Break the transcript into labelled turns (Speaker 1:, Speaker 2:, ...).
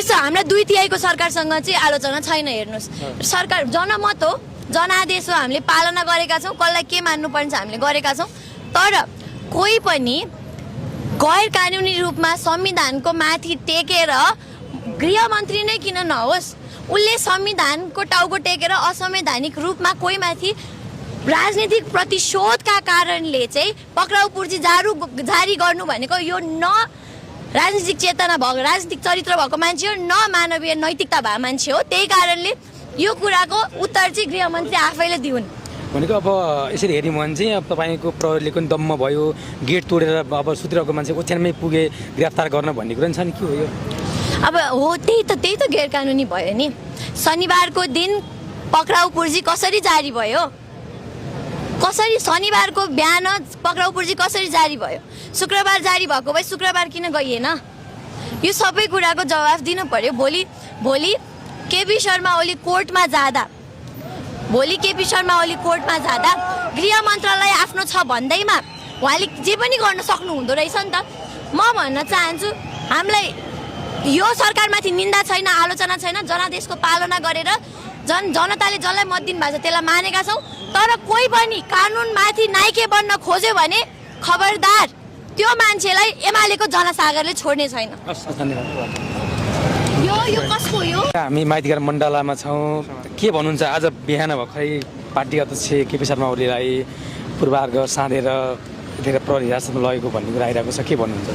Speaker 1: त्यस्तो हामीलाई 2/3 को सरकारसँग चाहिँ आलोचना छैन। हेर्नुहोस्, सरकार जनमत हो, जनादेश हो, हामीले पालना गरेका छौँ, कसलाई के मान्नुपर्छ हामीले गरेका छौँ। तर कोही पनि गैर कानुनी रूपमा संविधानको माथि टेकेर गृहमन्त्री नै किन नहोस्, उसले संविधानको टाउको टेकेर असंवैधानिक रूपमा कोही माथि राजनीतिक प्रतिशोधका कारणले चाहिँ पक्राउ पूर्जी जारी गर्नु भनेको यो न राजनीतिक चेतना भएको, राजनीतिक चरित्र भएको मान्छे हो, न मानवीय नैतिकता भएको मान्छे हो। त्यही कारणले यो कुराको उत्तर चाहिँ गृहमन्त्री आफैले दिउन्।
Speaker 2: भनेको अब यसरी हेर्ने हो भने चाहिँ अब तपाईँको प्रहरीले पनि दम्म भयो, गेट तोडेर अब सुतिरहेको मान्छे ओछ्यानमै पुगे गिरफ्तार गर्न भन्ने कुरा छ नि, के हो यो?
Speaker 1: अब हो त्यही त गैर कानुनी भयो नि। शनिबारको दिन पक्राउ पूर्जी कसरी जारी भयो, कसरी शनिबारको बिहान पक्राउ पूर्जी कसरी जारी भयो, शुक्रबार जारी भएको भए शुक्रबार किन गइएन? यो सबै कुराको जवाफ दिनु पर्यो। भोलि केपी शर्मा ओली कोर्टमा जाँदा गृह मन्त्रालय आफ्नो छ भन्दैमा उहाँले जे पनि गर्न सक्नु हुँदो रहेछ नि त। म भन्न चाहन्छु, हामीलाई यो सरकारमाथि निन्दा छैन, आलोचना छैन, जनादेशको पालना गरेर जनताले जसलाई मत दिनुभएको छ त्यसलाई मानेका छौँ। तर कोही पनि कानुनमाथि नाइके बन्न खोज्यो भने खबरदार, त्यो मान्छेलाई एमालेको जनसागरले छोड्ने छैन। यो कसको हो?
Speaker 2: हामी माइतीघर मण्डलामा छौँ। के भन्नुहुन्छ, आज बिहान भर्खरै पार्टी अध्यक्ष केपी शर्मा ओलीलाई पूर्वार्घ साँधेर प्रहरी हिरासतमा लगेको भन्ने कुरा आइरहेको छ, के भन्नुहुन्छ?